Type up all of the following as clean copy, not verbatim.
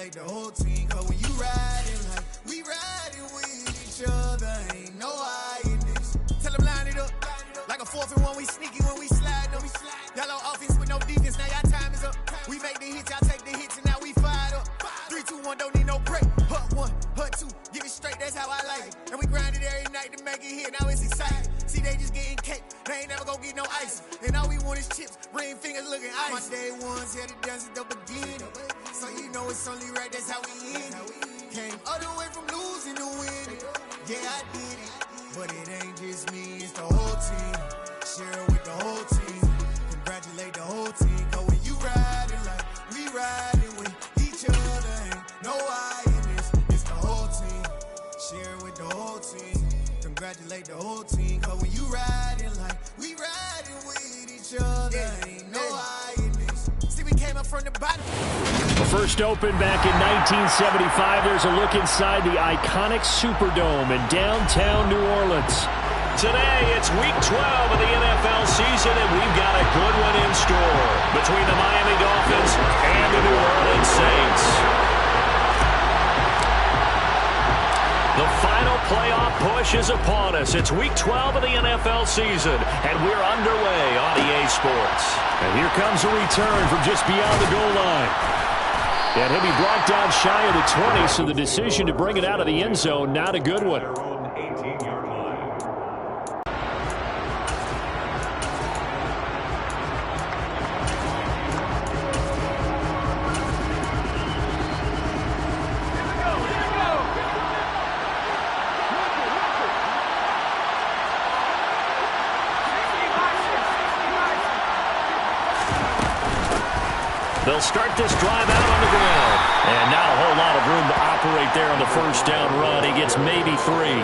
congratulate the whole team. Cause when you riding like we riding with each other, ain't no hiding this. Tell them line it up like a 4th and 1. We sneaky when we slide them. Y'all on offense with no defense, now y'all time is up. We make the hits, y'all take the hits, and now we fired up. 3, 2, 1, don't need no break. Hut 1, hut 2, give it straight, that's how I like it. And we grind it every night to make it hit, now it's exciting. See, they just getting cake, they ain't never gonna get no ice. And all we want is chips, ring fingers looking ice. My day ones had to dance at the beginning. So you know it's only right, that's how we end it. Came all the way from losing to winning. Yeah, I did it, but it ain't just me, it's the whole team. Share it with the whole team. Congratulate the whole team. Cause when you riding like we riding with each other, ain't no hiding. It's the whole team. Share it with the whole team. Congratulate the whole team. Cause when you riding like we riding with each other, ain't no hiding. See, we came up from the bottom. The first open back in 1975. There's a look inside the iconic Superdome in downtown New Orleans. Today, it's Week 12 of the NFL season, and we've got a good one in store between the Miami Dolphins and the New Orleans Saints. The final playoff push is upon us. It's Week 12 of the NFL season, and we're underway on EA Sports. And here comes a return from just beyond the goal line. And he'll be brought down shy of the 20, so the decision to bring it out of the end zone, not a good one. They'll start this drive out on the ground. And not a whole lot of room to operate there on the first down run. He gets maybe 3.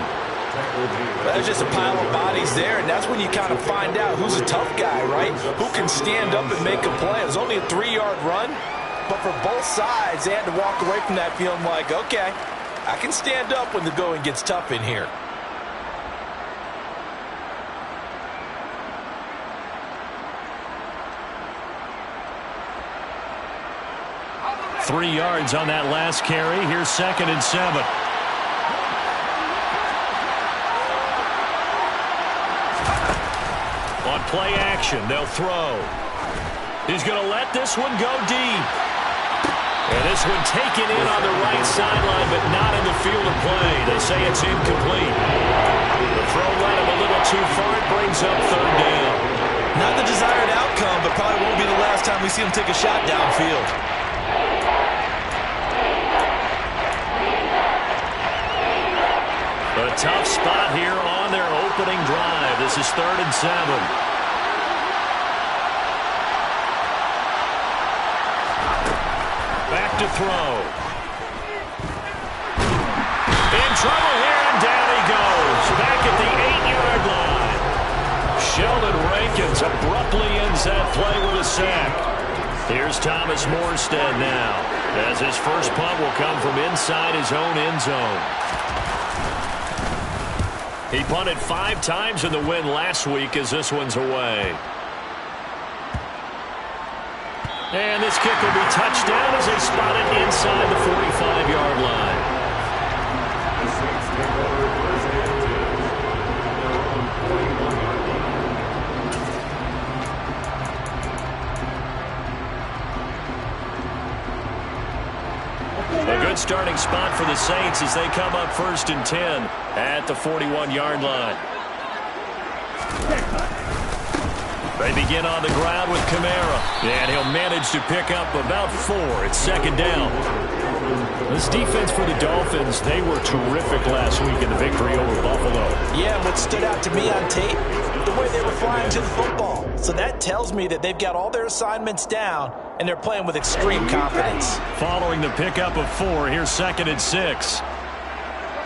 There's just a pile of bodies there, and that's when you kind of find out who's a tough guy, right? Who can stand up and make a play. It was only a 3-yard run, but for both sides, they had to walk away from that feeling like, okay, I can stand up when the going gets tough in here. Three yards on that last carry. Here's 2nd and 7. On play action, they'll throw. He's going to let this one go deep. And this one taken in on the right sideline, but not in the field of play. They say it's incomplete. The throw led him a little too far. It brings up 3rd down. Not the desired outcome, but probably won't be the last time we see him take a shot downfield. A tough spot here on their opening drive. This is 3rd and 7. Back to throw. In trouble here, and down he goes. Back at the 8-yard line. Sheldon Rankins abruptly ends that play with a sack. Here's Thomas Morstead now, as his first punt will come from inside his own end zone. He punted 5 times in the win last week as this one's away. And this kick will be touched down as they spot it inside the 45-yard line. A good starting spot for the Saints as they come up 1st and 10 at the 41-yard line. They begin on the ground with Kamara, and he'll manage to pick up about 4. It's 2nd down. This defense for the Dolphins, they were terrific last week in the victory over Buffalo. Yeah, and what stood out to me on tape, the way they were flying to the football. So that tells me that they've got all their assignments down, and they're playing with extreme confidence. Following the pickup of 4, here's 2nd and 6.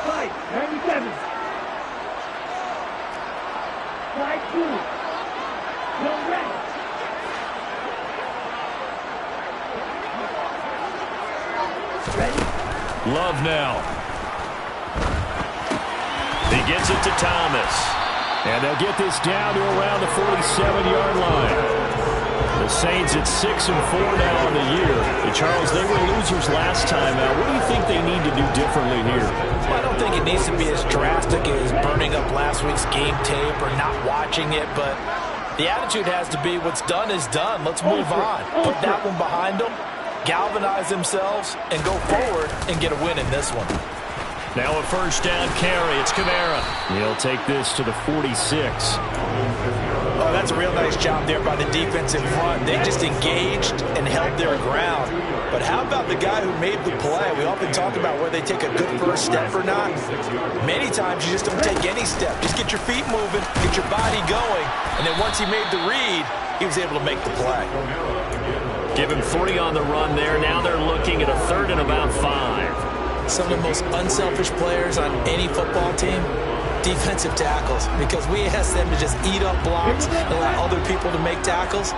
97. 5-2. Love now. He gets it to Thomas. And they'll get this down to around the 47-yard line. The Saints at 6-4 now in the year. And Charles, they were losers last time out. What do you think they need to do differently here? Well, I don't think it needs to be as drastic as burning up last week's game tape or not watching it, but the attitude has to be what's done is done. Let's move on. Put that one behind them, galvanize themselves, and go forward and get a win in this one. Now a first down carry. It's Kamara. He'll take this to the 46. Oh, that's a real nice job there by the defensive front. They just engaged and held their ground. But how about the guy who made the play? We often talk about whether they take a good first step or not. Many times you just don't take any step. Just get your feet moving, get your body going, and then once he made the read, he was able to make the play. Give him 3 on the run there. Now they're looking at a 3rd and about 5. Some of the most unselfish players on any football team, defensive tackles, because we ask them to just eat up blocks and allow other people to make tackles.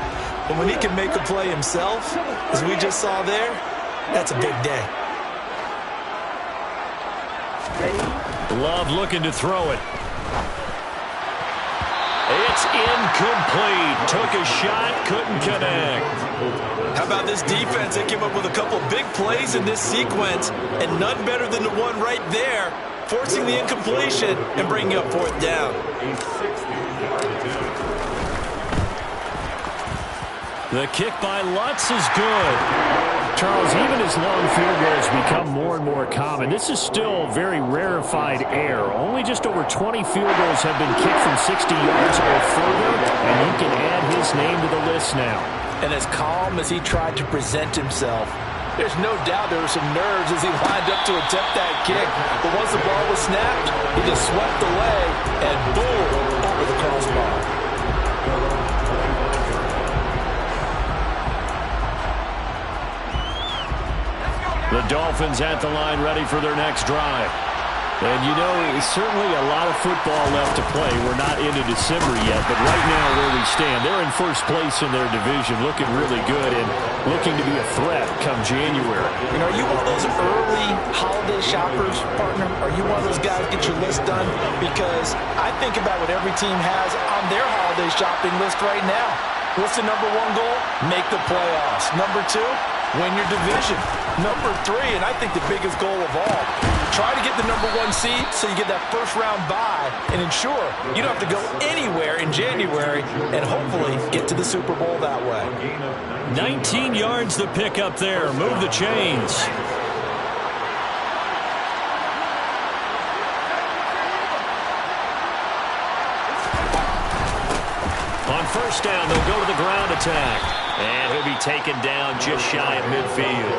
But when he can make a play himself, as we just saw there, that's a big day. Love looking to throw it. It's incomplete. Took a shot, couldn't connect. How about this defense? They came up with a couple big plays in this sequence, and none better than the one right there, forcing the incompletion and bringing up 4th down. The kick by Lutz is good. Charles, even as long field goals become more and more common, this is still very rarefied air. Only just over 20 field goals have been kicked from 60 yards or further, and you can add his name to the list now. And as calm as he tried to present himself, there's no doubt there were some nerves as he lined up to attempt that kick. But once the ball was snapped, he just swept the leg and boom, over the crossbar. The Dolphins at the line ready for their next drive. And you know, certainly a lot of football left to play. We're not into December yet, but right now where we stand, they're in first place in their division, looking really good and looking to be a threat come January. You know, are you one of those early holiday shoppers, partner? Are you one of those guys get your list done? Because I think about what every team has on their holiday shopping list right now. What's the number 1 goal? Make the playoffs. Number 2, win your division. Number 3, and I think the biggest goal of all, try to get the number 1 seed so you get that first-round bye and ensure you don't have to go anywhere in January and hopefully get to the Super Bowl that way. 19 yards the pick up there. Move the chains. On first down, they'll go to the ground attack. And he'll be taken down just shy of midfield.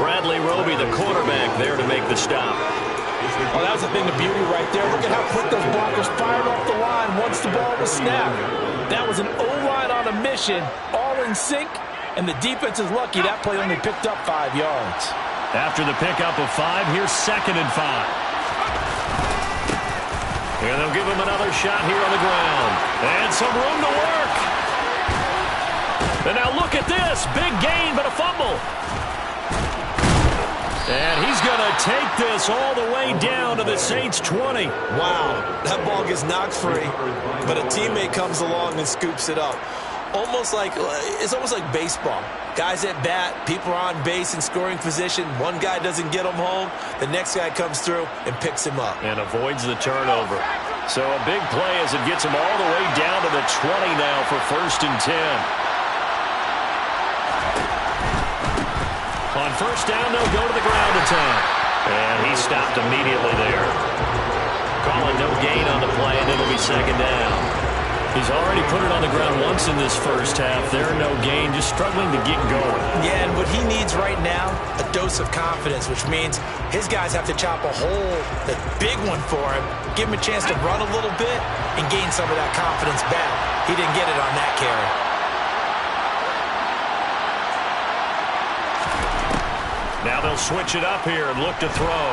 Bradley Roby, the quarterback, there to make the stop. Oh, that was a thing of beauty right there. Look at how quick those blockers fired off the line once the ball was snapped. That was an O-line on a mission, all in sync, and the defense is lucky that play only picked up 5 yards. After the pickup of 5, here's 2nd and 5. And they'll give him another shot here on the ground. And some room to work. And now look at this. Big gain, but a fumble. And he's going to take this all the way down to the Saints' 20. Wow, that ball gets knocked free, but a teammate comes along and scoops it up. It's almost like baseball. Guys at bat, people are on base in scoring position. One guy doesn't get him home. The next guy comes through and picks him up. And avoids the turnover. So a big play as it gets him all the way down to the 20 now for 1st and 10. On first down, they'll go to the ground attack. And he stopped immediately there. Calling no gain on the play, and it'll be 2nd down. He's already put it on the ground once in this first half. There, no gain, just struggling to get going. Yeah, and what he needs right now, a dose of confidence, which means his guys have to chop a hole, the big one for him, give him a chance to run a little bit and gain some of that confidence back. He didn't get it on that carry. Now they'll switch it up here and look to throw.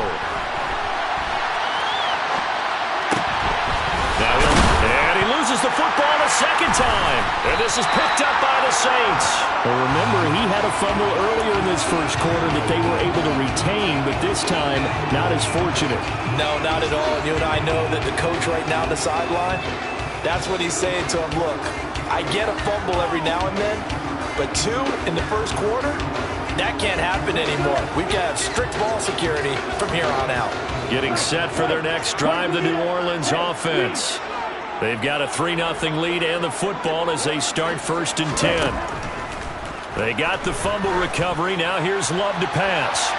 And he loses the football a 2nd time. And this is picked up by the Saints. Well, remember, he had a fumble earlier in this first quarter that they were able to retain, but this time, not as fortunate. No, not at all. You and I know that the coach right now on the sideline, that's what he's saying to him. Look, I get a fumble every now and then, but 2 in the first quarter, that can't happen anymore. We've got to have strict ball security from here on out. Getting set for their next drive, the New Orleans offense. They've got a 3-0 lead and the football as they start 1st and 10. They got the fumble recovery. Now here's Love to pass.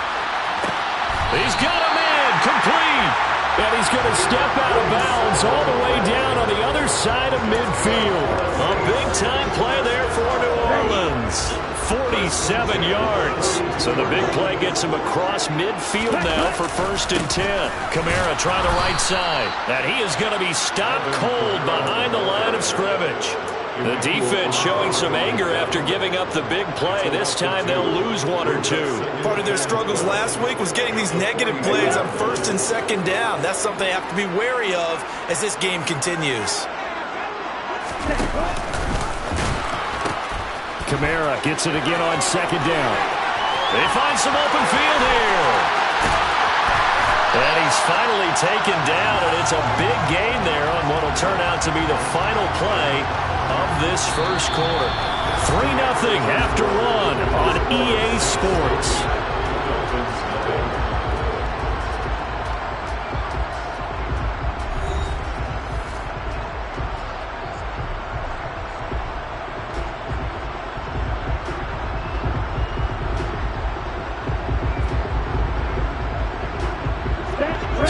He's got a man complete. And he's going to step out of bounds all the way down on the other side of midfield. A big-time play there for New Orleans. 47 yards. So the big play gets him across midfield now for 1st and 10. Kamara trying the right side. And he is going to be stopped cold behind the line of scrimmage. The defense showing some anger after giving up the big play. This time they'll lose 1 or 2. Part of their struggles last week was getting these negative plays on 1st and 2nd down. That's something they have to be wary of as this game continues. Kamara gets it again on 2nd down. They find some open field here. And he's finally taken down, and it's a big gain there on what will turn out to be the final play of this first quarter. 3-0 after 1 on EA Sports.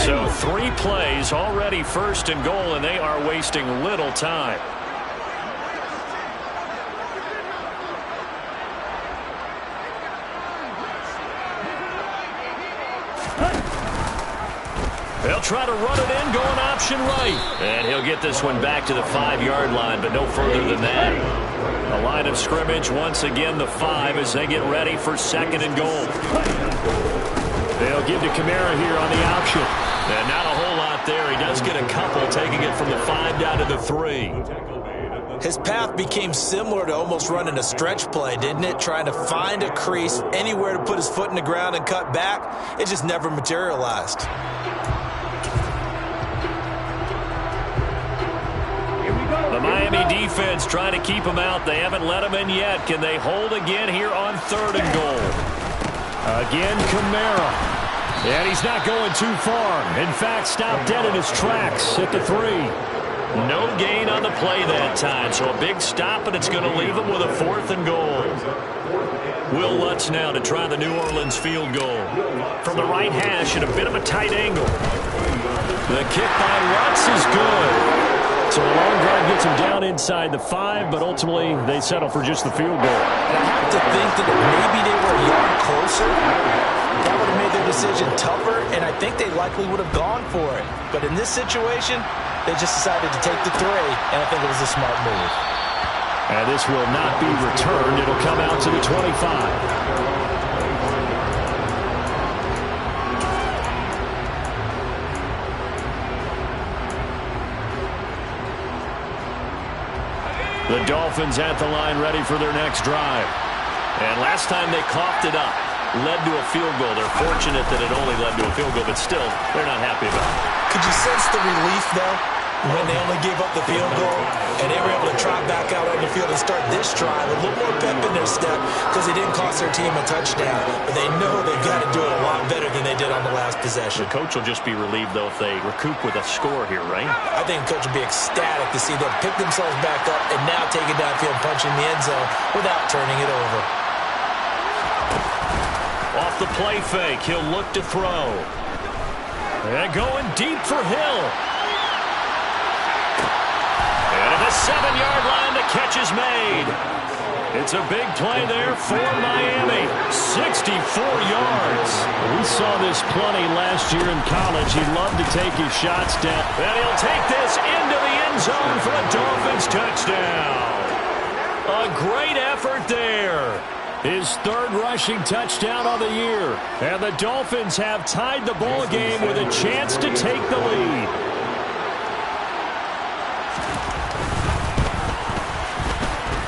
So 3 plays already 1st and goal, and they are wasting little time. They'll try to run it in, going option right. And he'll get this one back to the 5-yard line, but no further than that. The line of scrimmage, once again, the 5 as they get ready for 2nd and goal. They'll give to Kamara here on the option. And not a whole lot there. He does get a couple, taking it from the 5 down to the 3. His path became similar to almost running a stretch play, didn't it? Trying to find a crease, anywhere to put his foot in the ground and cut back. It just never materialized. The Miami defense trying to keep him out. They haven't let him in yet. Can they hold again here on 3rd and goal? Again, Kamara. And he's not going too far. In fact, stopped dead in his tracks at the 3. No gain on the play that time. So a big stop, and it's going to leave him with a 4th and goal. Will Lutz now to try the New Orleans field goal. From the right hash at a bit of a tight angle. The kick by Lutz is good. So the long drive gets him down inside the 5, but ultimately they settle for just the field goal. And I have to think that if maybe they were a yard closer, that would have made their decision tougher, and I think they likely would have gone for it. But in this situation, they just decided to take the 3, and I think it was a smart move. And this will not be returned. It'll come out to the 25. The Dolphins at the line ready for their next drive. And last time they coughed it up, led to a field goal. They're fortunate that it only led to a field goal, but still, they're not happy about it. Could you sense the relief, though, when they only gave up the field goal and they were able to trot back out on the field and start this drive a little more pep in their step because it didn't cost their team a touchdown. But they know they've got to do it a lot better than they did on the last possession. The coach will just be relieved, though, if they recoup with a score here, right? I think the coach will be ecstatic to see them pick themselves back up and now take it downfield, punching the end zone without turning it over. Off the play fake, he'll look to throw. And going deep for Hill. And at the 7-yard line, the catch is made. It's a big play there for Miami. 64 yards. We saw this plenty last year in college. He loved to take his shots down. And he'll take this into the end zone for a Dolphins touchdown. A great effort there. His 3rd rushing touchdown of the year. And the Dolphins have tied the ball game with a chance to take the lead.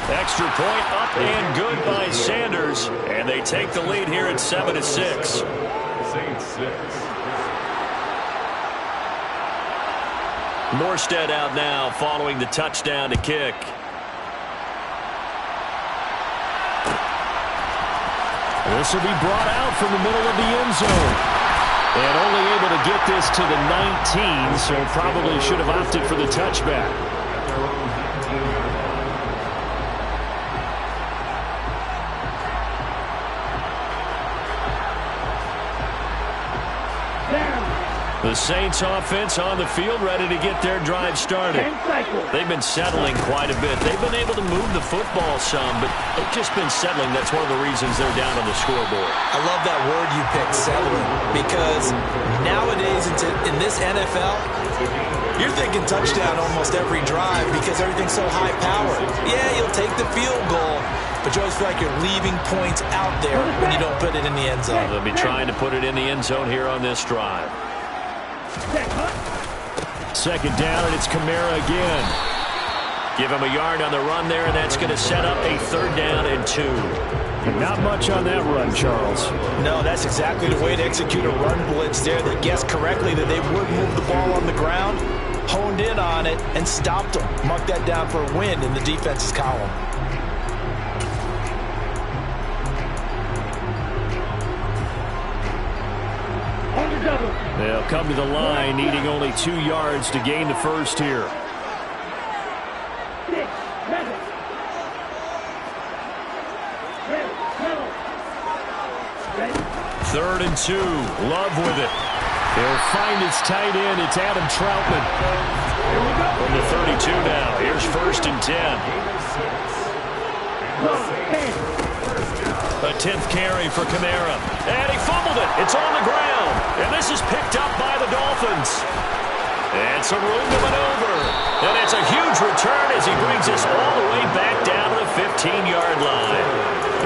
Extra point up and good by Sanders. And they take the lead here at 7-6. Morstead out now following the touchdown to kick. This will be brought out from the middle of the end zone. And only able to get this to the 19, so probably should have opted for the touchback. The Saints offense on the field, ready to get their drive started. They've been settling quite a bit. They've been able to move the football some, but they've just been settling. That's one of the reasons they're down on the scoreboard. I love that word you picked, settling, because nowadays in this NFL, you're thinking touchdown almost every drive because everything's so high-powered. Yeah, you'll take the field goal, but you always feel like you're leaving points out there when you don't put it in the end zone. They'll be trying to put it in the end zone here on this drive. Second down, and it's Kamara again. Give him a yard on the run there, and that's going to set up a 3rd down and 2. Not much on that run, Charles. No, that's exactly the way to execute a run blitz there. They guessed correctly that they would move the ball on the ground, honed in on it, and stopped them. Mark that down for a win in the defense's column. They'll come to the line, needing only 2 yards to gain the first here. 3rd and 2. Love with it. He'll find his tight end. It's Adam Troutman. From the 32 now. Here's 1st and 10. A 10th carry for Kamara. And he fumbled it. It's on the ground. And this is picked up by the Dolphins. And some room to maneuver. And it's a huge return as he brings us all the way back down to the 15-yard line.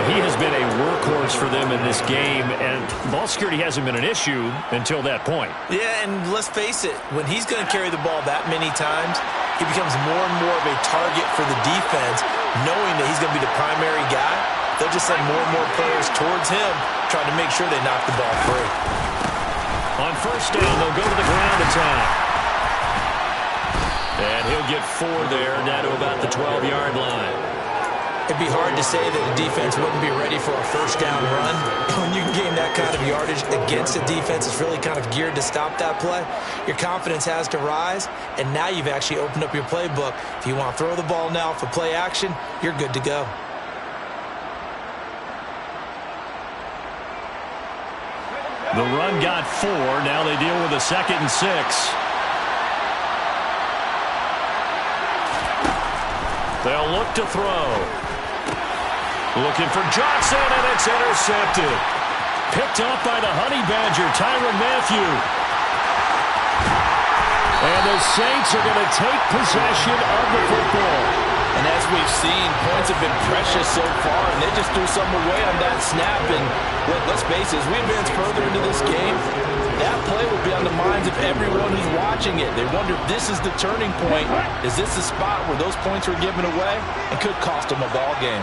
He has been a workhorse for them in this game, and ball security hasn't been an issue until that point. Yeah, and let's face it, when he's going to carry the ball that many times, he becomes more and more of a target for the defense, knowing that he's going to be the primary guy. They'll just send more and more players towards him, trying to make sure they knock the ball free. On 1st down, they'll go to the ground attack. And he'll get 4 there, down to about the 12-yard line. It'd be hard to say that a defense wouldn't be ready for a 1st down run. When you can gain that kind of yardage against a defense that's really kind of geared to stop that play, your confidence has to rise, and now you've actually opened up your playbook. If you want to throw the ball now for play action, you're good to go. The run got 4. Now they deal with a 2nd and 6. They'll look to throw. Looking for Johnson, and it's intercepted. Picked up by the Honey Badger, Tyrann Mathieu. And the Saints are going to take possession of the football. And as we've seen, points have been precious so far, and they just threw some away on that snap. And let's face it, as we advance further into this game, that play will be on the minds of everyone who's watching it. They wonder if this is the turning point. Is this the spot where those points were given away and could cost them a ball game?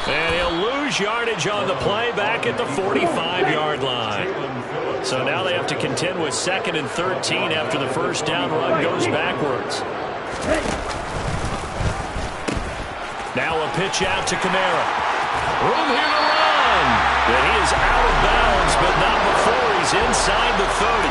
And he'll lose yardage on the play back at the 45-yard line. So now they have to contend with 2nd and 13 after the 1st down run goes backwards. Now a pitch out to Kamara. Room here to run. And he is out of bounds, but not before he's inside the 30.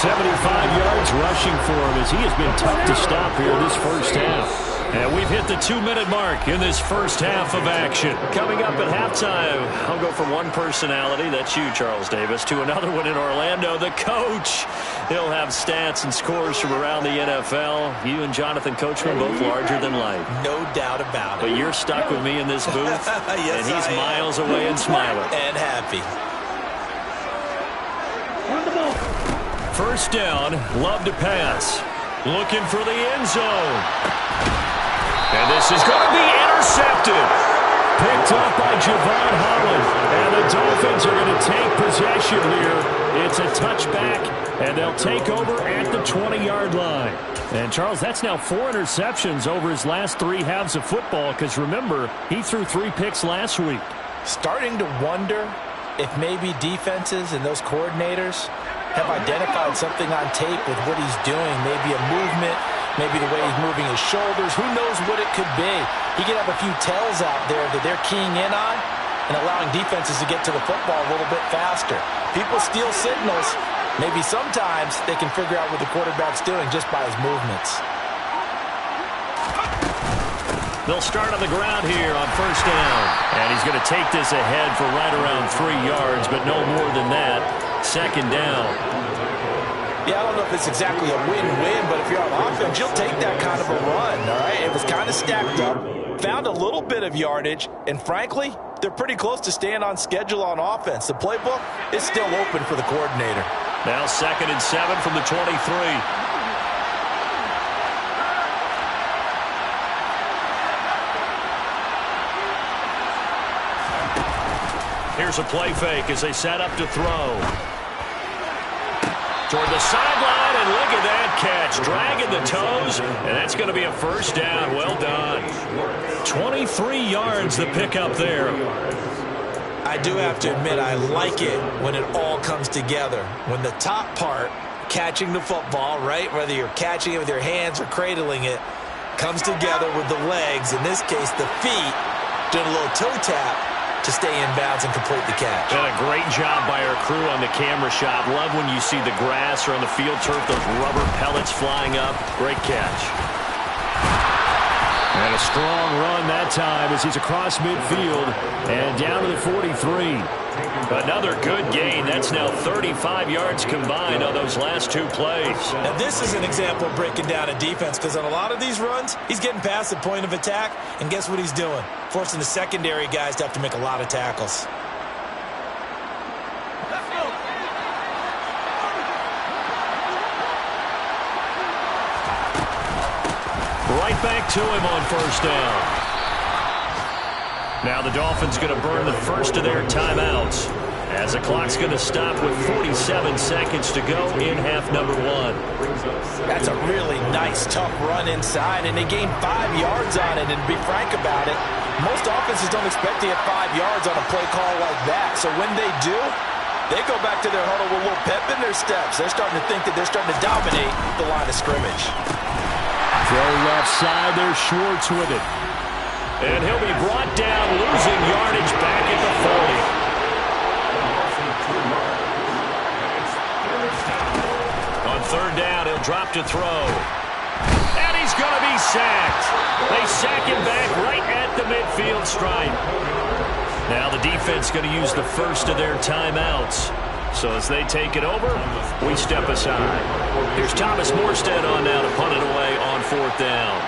75 yards rushing for him as he has been tough to stop here this 1st half. And we've hit the 2-minute mark in this 1st half of action. Coming up at halftime, I'll go from one personality, that's you, Charles Davis, to another one in Orlando, the coach. He'll have stats and scores from around the NFL. You and Jonathan Coachman both larger than life. No doubt about it. But you're stuck with me in this booth, yes, and he's miles away and smiling. And happy. 1st down, Love to pass. Looking for the end zone. And this is going to be intercepted. Picked up by Javon Holland. And the Dolphins are going to take possession here. It's a touchback, and they'll take over at the 20-yard line. And, Charles, that's now 4 interceptions over his last 3 halves of football because, remember, he threw 3 picks last week. Starting to wonder if maybe defenses and those coordinators have identified something on tape with what he's doing, maybe a movement, maybe the way he's moving his shoulders. Who knows what it could be? He could have a few tells out there that they're keying in on and allowing defenses to get to the football a little bit faster. People steal signals. Maybe sometimes they can figure out what the quarterback's doing just by his movements. They'll start on the ground here on first down. And he's going to take this ahead for right around 3 yards, but no more than that. Second down. Yeah, I don't know if it's exactly a win-win, but if you're on offense, you'll take that kind of a run, all right? It was kind of stacked up, found a little bit of yardage, and frankly, they're pretty close to staying on schedule on offense. The playbook is still open for the coordinator. Now 2nd and 7 from the 23. Here's a play fake as they set up to throw. Toward the sideline, and look at that catch. Dragging the toes, and that's going to be a first down. Well done. 23 yards the pickup there. I do have to admit, I like it when it all comes together. When the top part, catching the football, right, whether you're catching it with your hands or cradling it, comes together with the legs, in this case the feet, doing a little toe tap to stay in bounds and complete the catch. And a great job by our crew on the camera shot. Love when you see the grass or on the field turf, those rubber pellets flying up. Great catch. And a strong run that time as he's across midfield and down to the 43. Another good gain. That's now 35 yards combined on those last 2 plays. Now this is an example of breaking down a defense, because on a lot of these runs, he's getting past the point of attack, and guess what he's doing? Forcing the secondary guys to have to make a lot of tackles. Right back to him on first down. Now the Dolphins going to burn the first of their timeouts as the clock's going to stop with 47 seconds to go in half number 1. That's a really nice, tough run inside, and they gained 5 yards on it. And to be frank about it, most offenses don't expect to get 5 yards on a play call like that. So when they do, they go back to their huddle with a little pep in their steps. They're starting to think that they're starting to dominate the line of scrimmage. Throw left side, there's Schwartz with it. And he'll be brought down, losing yardage back at the 40. On third down, he'll drop to throw. And he's going to be sacked. They sack him back right at the midfield stripe. Now the defense going to use the first of their timeouts. So as they take it over, we step aside. Here's Thomas Morstead on now to punt it away on 4th down.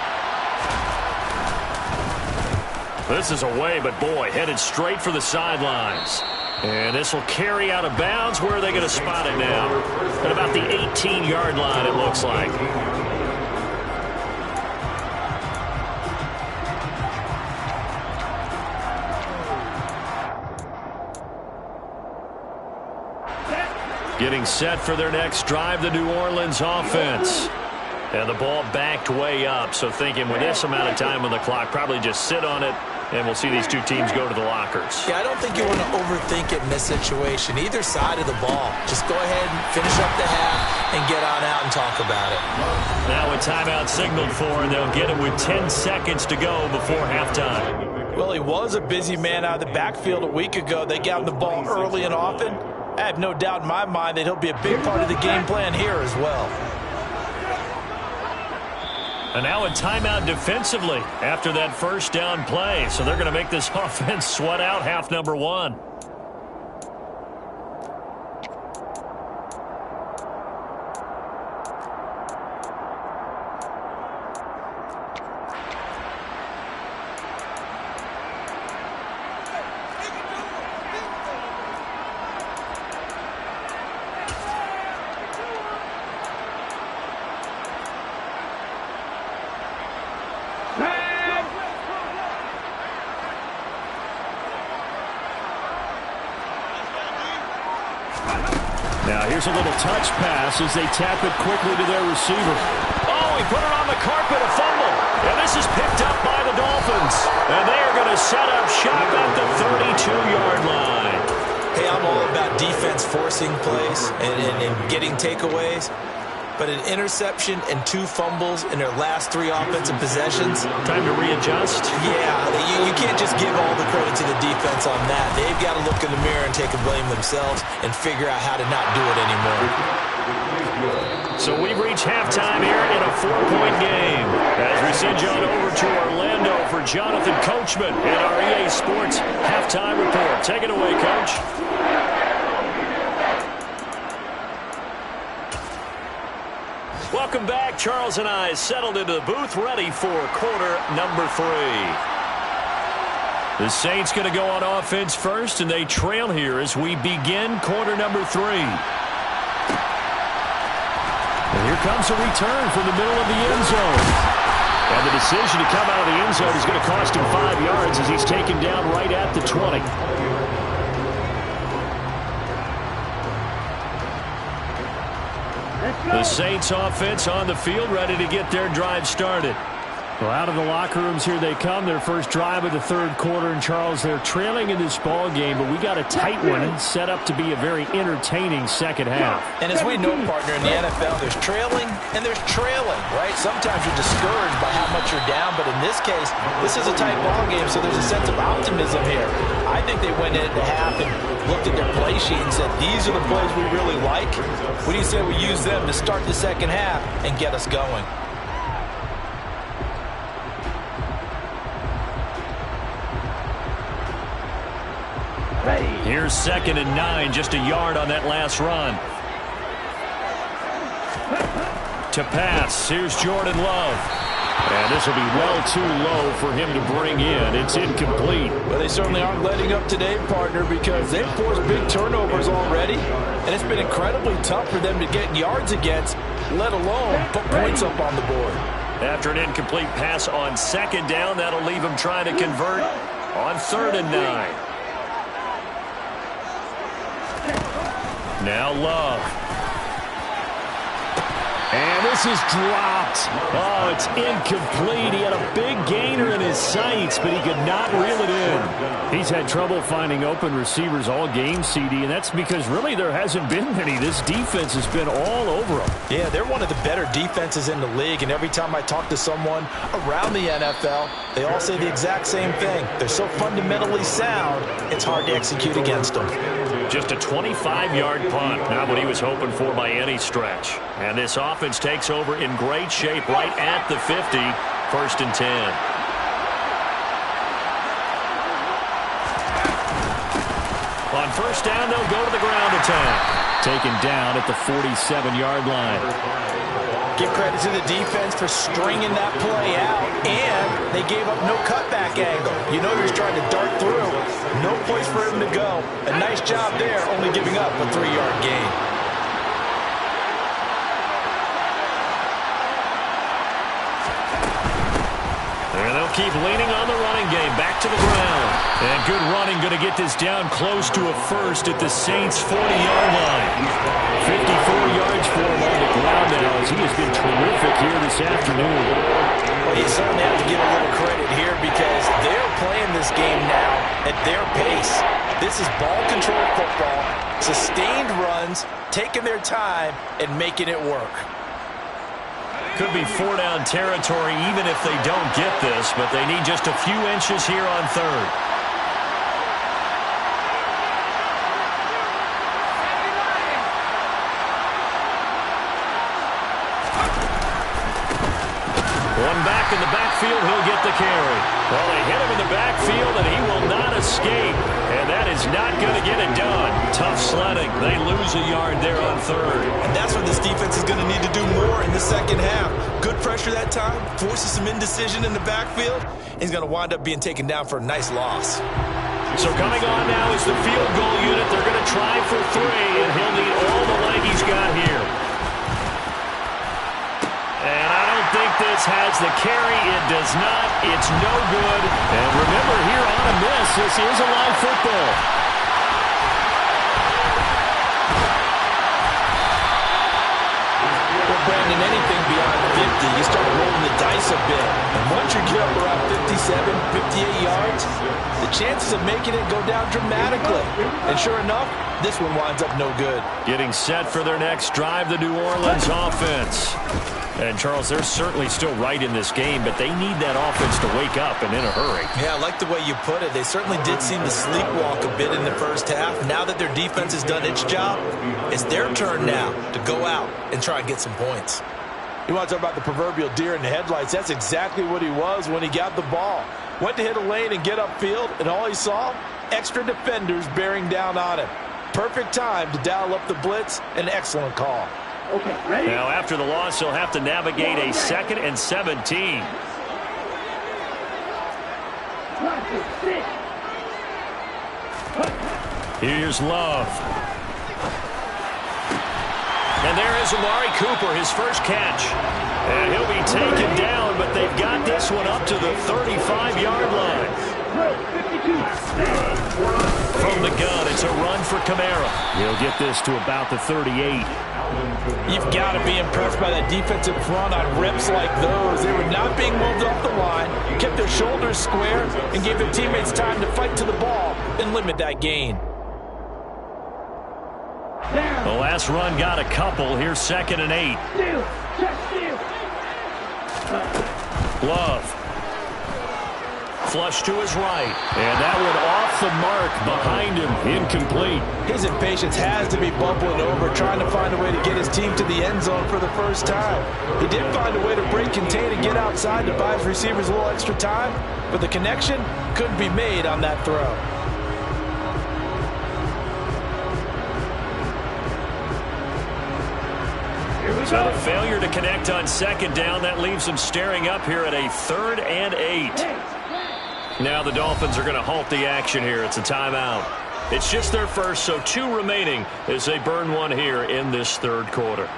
This is away, but boy, headed straight for the sidelines. And this will carry out of bounds. Where are they going to spot it now? At about the 18-yard line, it looks like. Getting set for their next drive, the New Orleans offense. And the ball backed way up, so thinking with this amount of time on the clock, probably just sit on it, and we'll see these two teams go to the lockers. Yeah, I don't think you want to overthink it in this situation. Either side of the ball. Just go ahead and finish up the half and get on out and talk about it. Now a timeout signaled for, and they'll get it with 10 seconds to go before halftime. Well, he was a busy man out of the backfield a week ago. They got him the ball early and often. I have no doubt in my mind that he'll be a big part of the game plan here as well. And now a timeout defensively after that first down play. So they're going to make this offense sweat out half number 1. Now here's a little touch pass as they tap it quickly to their receiver. Oh, he put it on the carpet, a fumble. And this is picked up by the Dolphins. And they are going to set up shop at the 32-yard line. Hey, I'm all about defense forcing plays and getting takeaways. but an interception and 2 fumbles in their last 3 offensive possessions. Time to readjust. Yeah, you can't just give all the credit to the defense on that. They've got to look in the mirror and take a blame themselves and figure out how to not do it anymore. So we've reached halftime here in a 4-point game. As we send you on over to Orlando for Jonathan Coachman and our EA Sports halftime report. Take it away, Coach. Welcome back. Charles and I settled into the booth, ready for quarter number 3. The Saints going to go on offense first, and they trail here as we begin quarter number 3. And here comes a return from the middle of the end zone. And the decision to come out of the end zone is going to cost him 5 yards as he's taken down right at the 20. The Saints offense on the field, ready to get their drive started. Well, out of the locker rooms here they come. Their first drive of the 3rd quarter. And, Charles, they're trailing in this ball game, but we got a tight one set up to be a very entertaining second half. And as we know, partner, in the NFL, there's trailing and there's trailing, right? Sometimes you're discouraged by how much you're down, but in this case, this is a tight ball game, so there's a sense of optimism here. I think they went into half and looked at their play sheet and said, these are the plays we really like. What do you say we use them to start the second half and get us going? Here's 2nd and 9, just a yard on that last run. To pass, here's Jordan Love. And this will be well too low for him to bring in. It's incomplete. Well, they certainly aren't letting up today, partner, because they've forced big turnovers already. And it's been incredibly tough for them to get yards against, let alone put points up on the board. After an incomplete pass on 2nd down, that'll leave him trying to convert on 3rd and 9. Now Love. And this is dropped. Oh, it's incomplete. He had a big gainer in his sights, but he could not reel it in. He's had trouble finding open receivers all game, CD, and that's because really there hasn't been many. This defense has been all over them. Yeah, they're one of the better defenses in the league, and every time I talk to someone around the NFL, they all say the exact same thing. They're so fundamentally sound, it's hard to execute against them. Just a 25-yard punt, not what he was hoping for by any stretch. And this offense takes over in great shape right at the 50, 1st and 10. On 1st down, they'll go to the ground attack. Taken down at the 47-yard line. Give credit to the defense for stringing that play out, and they gave up no cutback angle. You know he was trying to dart through. No place for him to go. A nice job there, only giving up a 3-yard gain. And they'll keep leaning on the running game. Back to the ground. And good running, going to get this down close to a 1st at the Saints' 40-yard line. 54 yards for him on the ground now as he has been terrific here this afternoon. Well, you certainly have to give a little credit here because they're playing this game now at their pace. This is ball control football, sustained runs, taking their time, and making it work. Could be 4-down territory even if they don't get this, but they need just a few inches here on 3rd. One back in the backfield, he'll get the carry. Well, they hit him in the backfield, and he will not escape. And that is not going to get it done. Tough sledding. They lose a yard there on 3rd. And that's what this defense is going to need to do more in the second half. Good pressure that time, forces some indecision in the backfield. He's going to wind up being taken down for a nice loss. So coming on now is the field goal unit. They're going to try for 3, and he'll need all the leg he's got here. And I don't think this has the carry. It does not. It's no good. And remember, here on a miss, this is a live football. Well, Brandon, anything beyond 50, you start rolling the dice a bit. And once you get up around 57, 58 yards, the chances of making it go down dramatically. And sure enough, This one winds up no good. Getting set for their next drive, the New Orleans offense. And, Charles, they're certainly still right in this game, but they need that offense to wake up and in a hurry. Yeah, I like the way you put it. They certainly did seem to sleepwalk a bit in the first half. Now that their defense has done its job, it's their turn now to go out and try and get some points. You want to talk about the proverbial deer in the headlights? That's exactly what he was when he got the ball. Went to hit a lane and get upfield, and all he saw, extra defenders bearing down on him. Perfect time to dial up the blitz. An excellent call. Okay, ready? Now, after the loss, he'll have to navigate a 2nd and 17. Here's Love. And there is Amari Cooper, his first catch. And he'll be taken down, but they've got this one up to the 35-yard line. From the gun, it's a run for Kamara. He'll get this to about the 38. You've got to be impressed by that defensive front on rips like those. They were not being moved off the line, kept their shoulders square, and gave their teammates time to fight to the ball and limit that gain. The last run got a couple. Here's 2nd and 8. Love. Flush to his right. And that one off the mark behind him. Incomplete. His impatience has to be bubbling over, trying to find a way to get his team to the end zone for the first time. He did find a way to break contain and get outside to buy his receivers a little extra time, but the connection couldn't be made on that throw. So the failure to connect on 2nd down, that leaves them staring up here at a 3rd and 8. Now the Dolphins are going to halt the action here. It's a timeout. It's just their first, so 2 remaining as they burn one here in this 3rd quarter.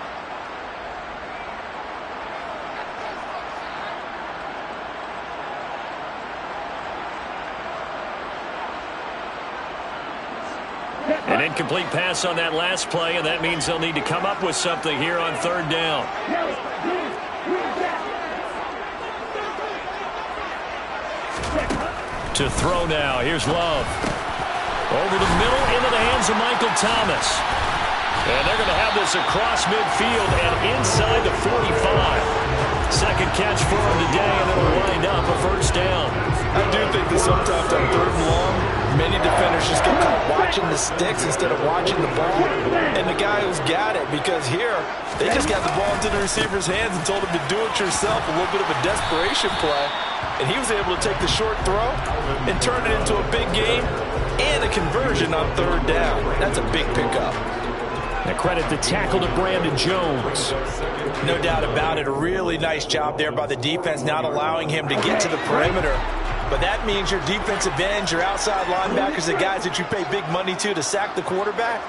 An incomplete pass on that last play, and that means they'll need to come up with something here on 3rd down. To throw now. Here's Love. Over the middle, into the hands of Michael Thomas. And they're going to have this across midfield and inside the 45. Second catch for him today, and it'll wind up a first down. I do think that sometimes on 3rd and long, many defenders just get caught watching the sticks instead of watching the ball. And the guy who's got it, because here, they just got the ball into the receiver's hands and told him to do it yourself, a little bit of a desperation play. And he was able to take the short throw and turn it into a big game and a conversion on 3rd down. That's a big pickup. Now credit the tackle to Brandon Jones. No doubt about it. A really nice job there by the defense, not allowing him to get to the perimeter. But that means your defensive ends, your outside linebackers, the guys that you pay big money to sack the quarterback,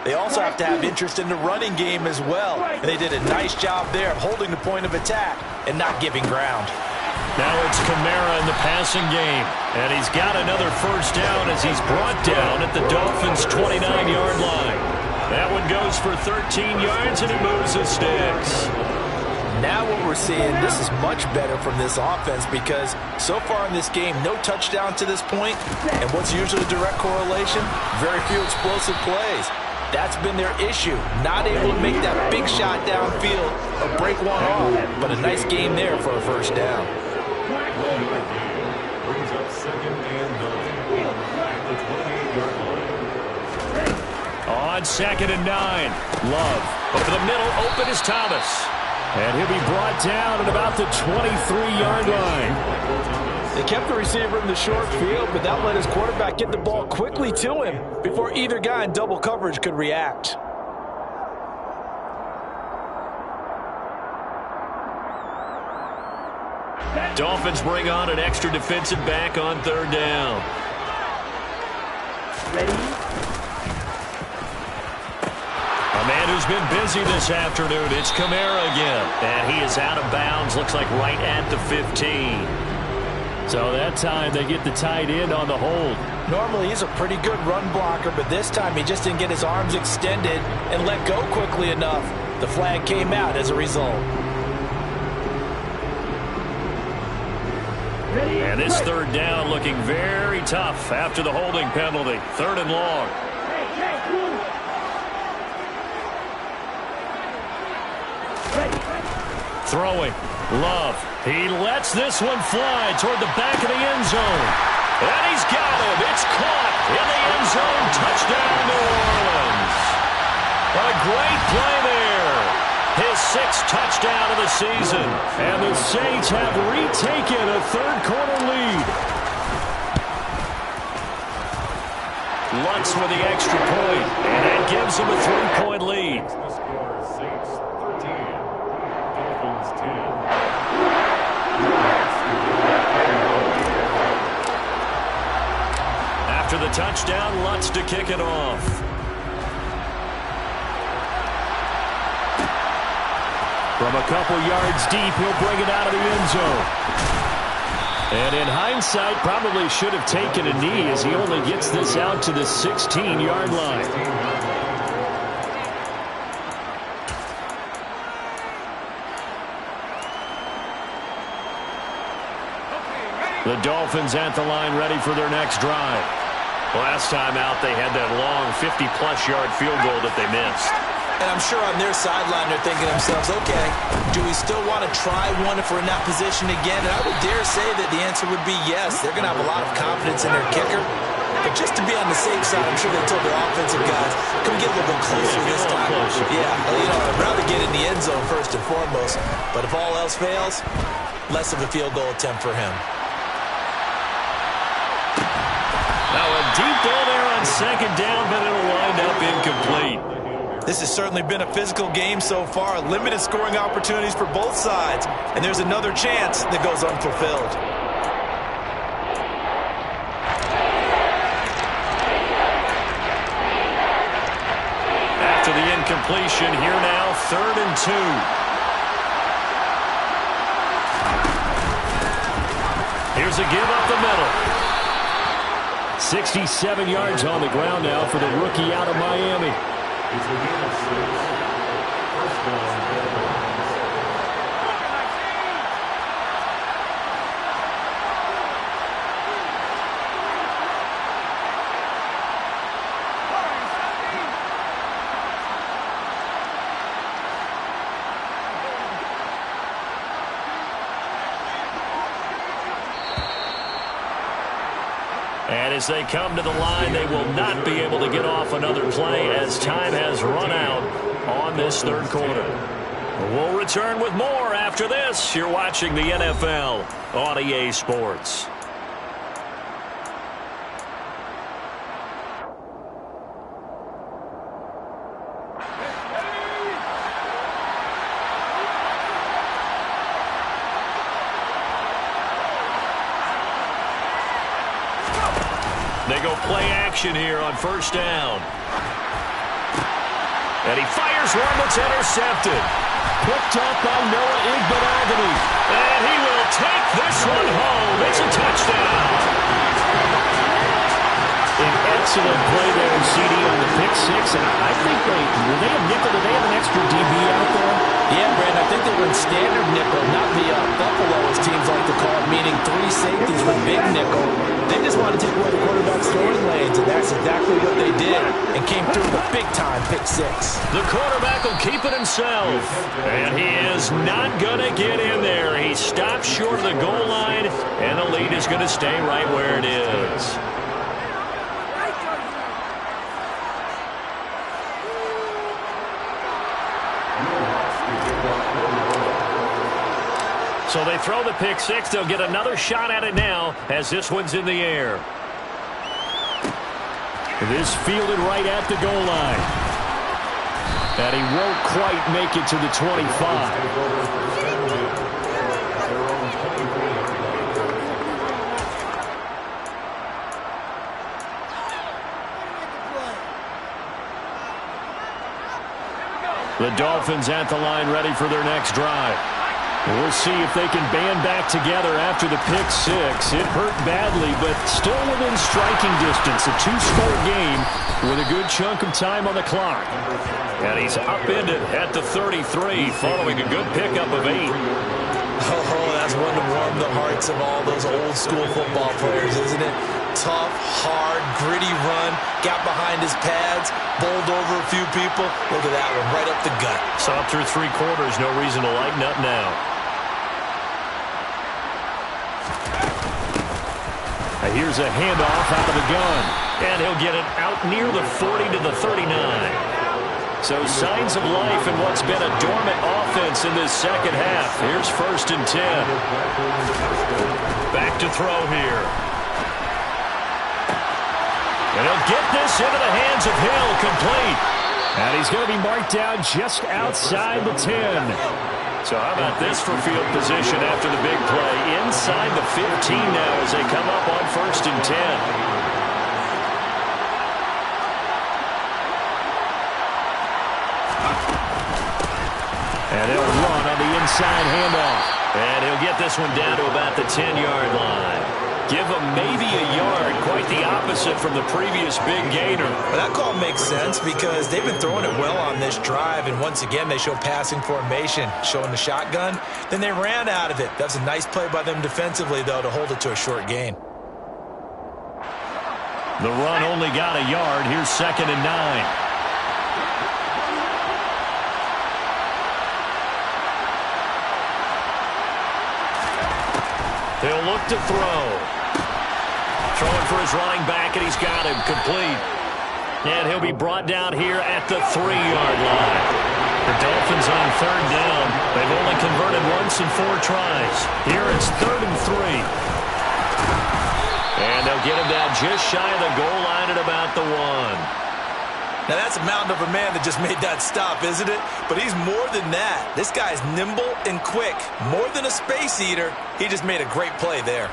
they also have to have interest in the running game as well. And they did a nice job there of holding the point of attack and not giving ground. Now it's Kamara in the passing game. And he's got another first down as he's brought down at the Dolphins' 29-yard line. That one goes for 13 yards, and it moves the sticks. Now what we're seeing, this is much better from this offense because so far in this game, no touchdown to this point. And what's usually a direct correlation? Very few explosive plays. That's been their issue. Not able to make that big shot downfield or break one off. But a nice game there for a first down. On 2nd and 9, Love. Over the middle, open is Thomas. And he'll be brought down at about the 23-yard line. They kept the receiver in the short field, but that let his quarterback get the ball quickly to him before either guy in double coverage could react. Dolphins bring on an extra defensive back on 3rd down. Ready? A man who's been busy this afternoon, it's Kamara again. And he is out of bounds, looks like right at the 15. So that time they get the tight end on the hold. Normally he's a pretty good run blocker, but this time he just didn't get his arms extended and let go quickly enough. The flag came out as a result. And this 3rd down looking very tough after the holding penalty. 3rd and long. Throwing. Love. He lets this one fly toward the back of the end zone. And he's got him. It's caught in the end zone. Touchdown, New Orleans. A great play there. His 6th touchdown of the season. And the Saints have retaken a third-quarter lead. Lutz with the extra point, and that gives him a 3-point lead. Saints 13, Dolphins 10. After the touchdown, Lutz to kick it off. From a couple yards deep, he'll bring it out of the end zone. And in hindsight, probably should have taken a knee as he only gets this out to the 16-yard line. The Dolphins at the line ready for their next drive. Last time out, they had that long 50-plus yard field goal that they missed. And I'm sure on their sideline they're thinking to themselves, okay, do we still want to try one if we're in that position again? And I would dare say that the answer would be yes. They're going to have a lot of confidence in their kicker. But just to be on the safe side, I'm sure they told their offensive guys, can we get a little bit closer this time? Yeah, I'd rather get in the end zone first and foremost. But if all else fails, less of a field goal attempt for him. Now a deep ball there on second down, but it'll wind up incomplete. This has certainly been a physical game so far. Limited scoring opportunities for both sides. And there's another chance that goes unfulfilled. After the incompletion, here now, 3rd and 2. Here's a give up the middle. 67 yards on the ground now for the rookie out of Miami. It's a game of 6. First down. And as they come to the line, they will not be able to get off another play as time has run out on this third quarter. We'll return with more after this. You're watching the NFL on EA Sports. They go play action here on first down. And he fires one that's intercepted. Picked up by Noah Igbenogany. And he will take this one home. It's a touchdown. An excellent play there in CD on the pick six. And I think were they a nickel? Did they have an extra DB out there? Yeah, Brad, I think they were in standard nickel, not the Buffalo, as teams like to call it, meaning 3 safeties with big nickel. They just wanted to take away the quarterback's throwing lanes, and that's exactly what they did, and came through with a big-time pick six. The quarterback will keep it himself, and he is not going to get in there. He stops short of the goal line, and the lead is going to stay right where it is. So they throw the pick six. They'll get another shot at it now as this one's in the air. This fielded right at the goal line. And he won't quite make it to the 25. The Dolphins at the line ready for their next drive. We'll see if they can band back together after the pick six. It hurt badly, but still within striking distance. A 2-score game with a good chunk of time on the clock. And he's upended at the 33 following a good pickup of 8. Oh, that's one to warm the hearts of all those old school football players, isn't it? tough, hard, gritty run. Got behind his pads, bowled over a few people. Look at that one, right up the gut. Saw through 3 quarters, no reason to lighten up now. Here's a handoff out of the gun. And he'll get it out near the 40 to the 39. So signs of life in what's been a dormant offense in this second half. Here's 1st and 10. Back to throw here. And he'll get this into the hands of Hill, complete. And he's going to be marked down just outside the 10. So how about this for field position after the big play? Inside the 15 now as they come up on 1st and 10. And he'll run on the inside handoff. And he'll get this one down to about the 10-yard line. Give him maybe a yard, quite the opposite from the previous big gainer. Well, that call makes sense because they've been throwing it well on this drive, and once again they show passing formation, showing the shotgun. Then they ran out of it. That was a nice play by them defensively, though, to hold it to a short gain. The run only got a yard. Here's 2nd and 9. He'll look to throw. Throwing for his running back, and he's got him complete. And he'll be brought down here at the 3-yard line. The Dolphins on 3rd down. They've only converted once in 4 tries. Here it's 3rd and 3. And they'll get him down just shy of the goal line at about the 1. Now, that's a mountain of a man that just made that stop, isn't it? But he's more than that. This guy's nimble and quick. More than a space eater. He just made a great play there.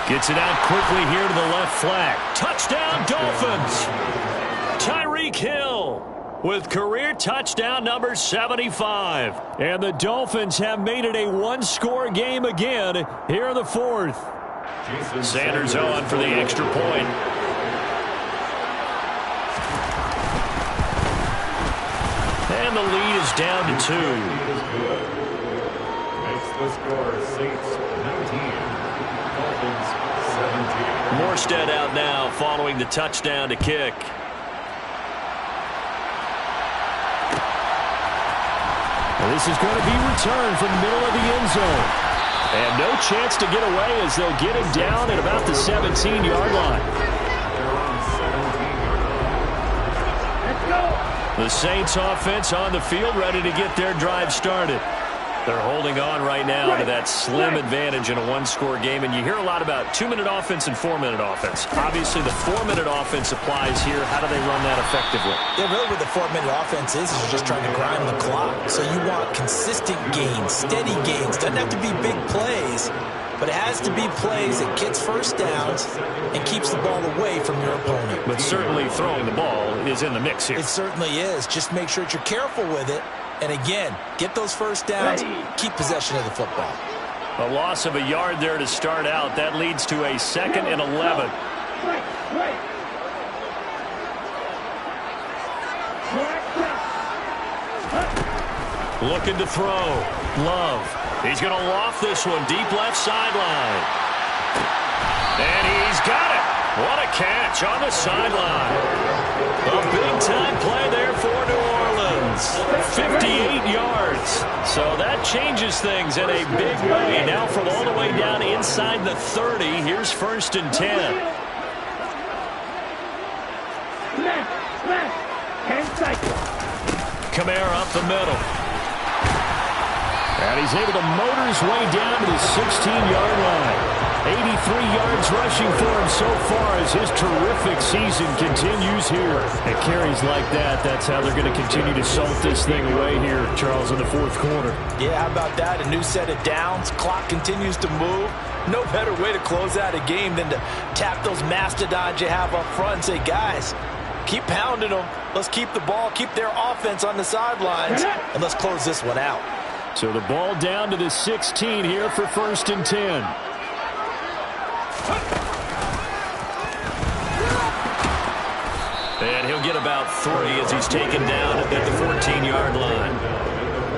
Gets it out quickly here to the left flank. Touchdown, Dolphins! Tyreek Hill with career touchdown number 75. And the Dolphins have made it a 1-score game again here in the 4th. Sanders on for the extra point. And the lead is down to 2. Makes the score Saints 19. Morstead out now following the touchdown to kick. Well, this is going to be returned from the middle of the end zone. And no chance to get away as they'll get him down at about the 17-yard line. Let's go. The Saints offense on the field ready to get their drive started. They're holding on right now to that slim advantage in a 1-score game. And you hear a lot about 2-minute offense and 4-minute offense. Obviously, the 4-minute offense applies here. How do they run that effectively? Yeah, really what the 4-minute offense is you're just trying to grind the clock. So you want consistent gains, steady gains. Doesn't have to be big plays, but it has to be plays that gets first downs and keeps the ball away from your opponent. But certainly throwing the ball is in the mix here. It certainly is. Just make sure that you're careful with it. And again, get those first downs, keep possession of the football. A loss of a yard there to start out. That leads to a 2nd and 11. Looking to throw. Love. He's going to loft this one deep left sideline. And he's got it. What a catch on the sideline. A big-time play there for New Orleans. 58 yards. So that changes things in a big way. Now from all the way down inside the 30, here's 1st and 10. Kamara up the middle. And he's able to motor his way down to the 16-yard line. 83 yards rushing for him so far as his terrific season continues here. And carries like that, that's how they're going to continue to salt this thing away here, Charles, in the 4th quarter. Yeah, how about that? A new set of downs. Clock continues to move. No better way to close out a game than to tap those mastodons you have up front and say, guys, keep pounding them. Let's keep the ball, keep their offense on the sidelines, and let's close this one out. So the ball down to the 16 here for 1st and 10. And he'll get about 3 as he's taken down at the 14-yard line.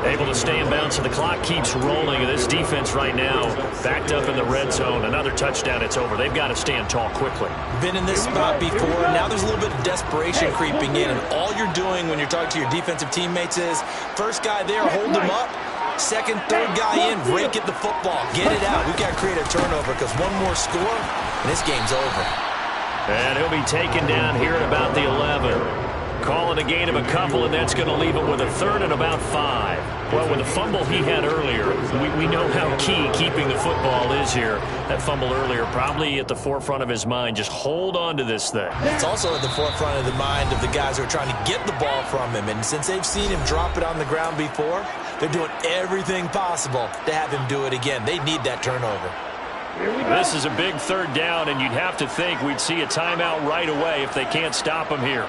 Able to stay in bounds, so the clock keeps rolling. And this defense right now backed up in the red zone. Another touchdown, it's over. They've got to stand tall quickly. Been in this spot before. Now there's a little bit of desperation creeping in. And all you're doing when you're talking to your defensive teammates is, first guy there, hold him up. Second, third guy in, rake at the football. Get it out. We've got to create a turnover because one more score, and this game's over. And he'll be taken down here at about the 11. Calling a gain of a couple, and that's going to leave him with a 3rd and about 5. Well, with the fumble he had earlier, we know how key keeping the football is here. That fumble earlier probably at the forefront of his mind. Just hold on to this thing. It's also at the forefront of the mind of the guys who are trying to get the ball from him. And since they've seen him drop it on the ground before, they're doing everything possible to have him do it again. They need that turnover. This is a big 3rd down, and you'd have to think we'd see a timeout right away if they can't stop him here.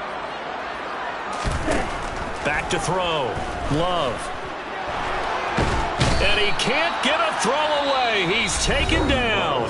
Back to throw. Love. And he can't get a throw away. He's taken down.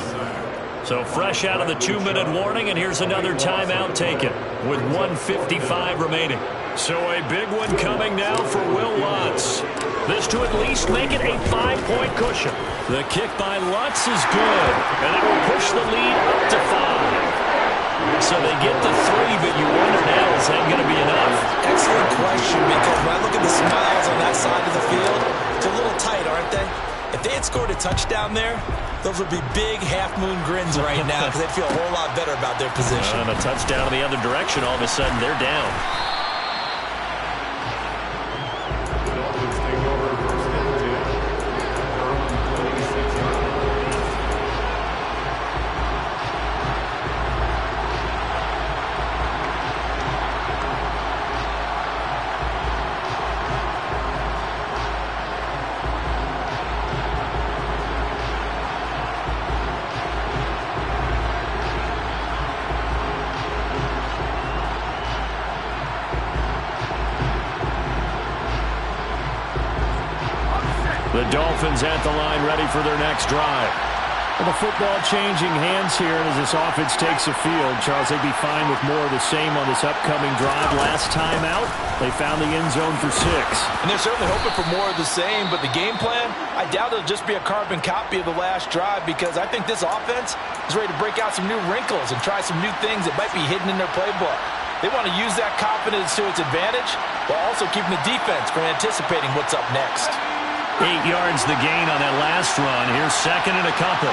So fresh out of the 2-minute warning, and here's another timeout taken with 1:55 remaining. So a big one coming now for Will Lutz. This to at least make it a 5-point cushion. The kick by Lutz is good, and it will push the lead up to 5. So they get the 3, but you wonder now, is that going to be enough? Excellent question, because when I look at the smiles on that side of the field, they're a little tight, aren't they? If they had scored a touchdown there, those would be big half-moon grins right now because they'd feel a whole lot better about their position. And a touchdown in the other direction, all of a sudden they're down. The Dolphins at the line, ready for their next drive. Well, the football changing hands here, and as this offense takes the field, Charles, they'd be fine with more of the same on this upcoming drive. Last time out, they found the end zone for 6. And they're certainly hoping for more of the same, but the game plan, I doubt it'll just be a carbon copy of the last drive, because I think this offense is ready to break out some new wrinkles and try some new things that might be hidden in their playbook. They want to use that confidence to its advantage while also keeping the defense from anticipating what's up next. 8 yards the gain on that last run. Here's 2nd and a couple.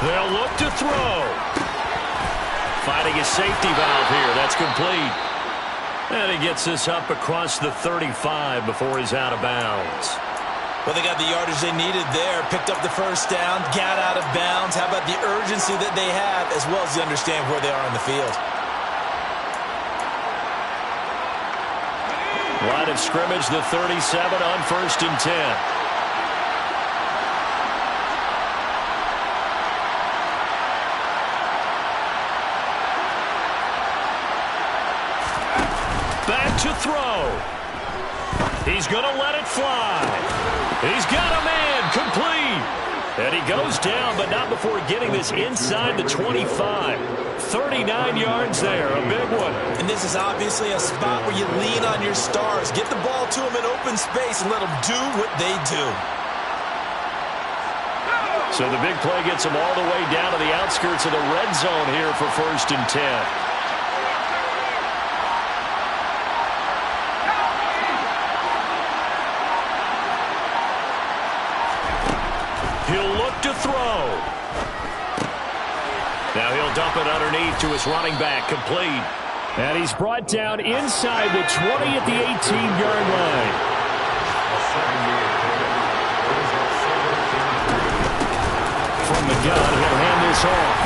They'll look to throw. Finding his safety valve here. That's complete. And he gets this up across the 35 before he's out of bounds. Well, they got the yardage they needed there, picked up the first down, got out of bounds. How about the urgency that they have, as well as they understand where they are on the field? Line of scrimmage, the 37 on 1st and 10. Back to throw. He's going to let it fly. He's got a man, complete. And he goes down, but not before getting this inside the 25. 39 yards there, a big one. And this is obviously a spot where you lean on your stars. Get the ball to them in open space and let them do what they do. So the big play gets them all the way down to the outskirts of the red zone here for 1st and 10. He'll look to throw. Now he'll dump it underneath to his running back, complete. And he's brought down inside the 20 at the 18-yard line. From the gun, he'll hand this off.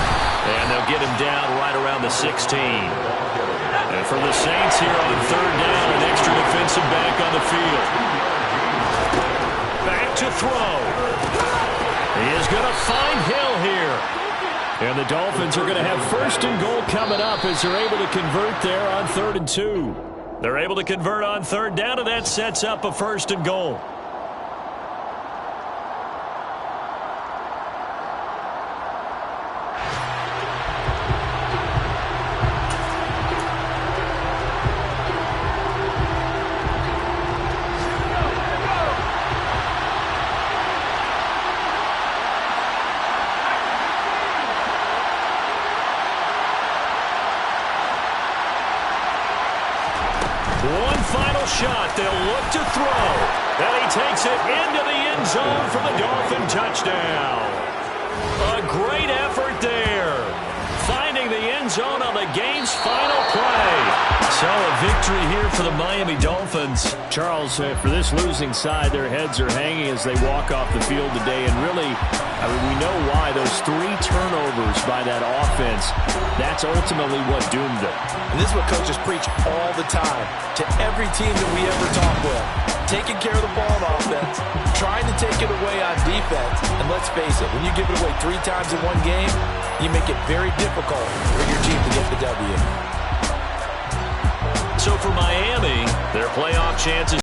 And they'll get him down right around the 16. And for the Saints here on third down, an extra defensive back on the field. Back to throw. He is going to find Hill here. And the Dolphins are going to have first and goal coming up as they're able to convert there on 3rd and 2. They're able to convert on third down, and that sets up a first and goal. One final shot. They'll look to throw. And he takes it into the end zone for the Dolphin touchdown. A great effort there. Finding the end zone on the game's final play. So a victory here for the Miami Dolphins. Charles, for this losing side, their heads are hanging as they walk off the field today. And really, I mean, we know why. Those 3 turnovers by that offense, that's ultimately what doomed them. And this is what coaches preach all the time to every team that we ever talk with. Taking care of the ball on offense, trying to take it away on defense. And let's face it, when you give it away 3 times in one game, you make it very difficult for your team to get the W. So for Miami, their playoff chances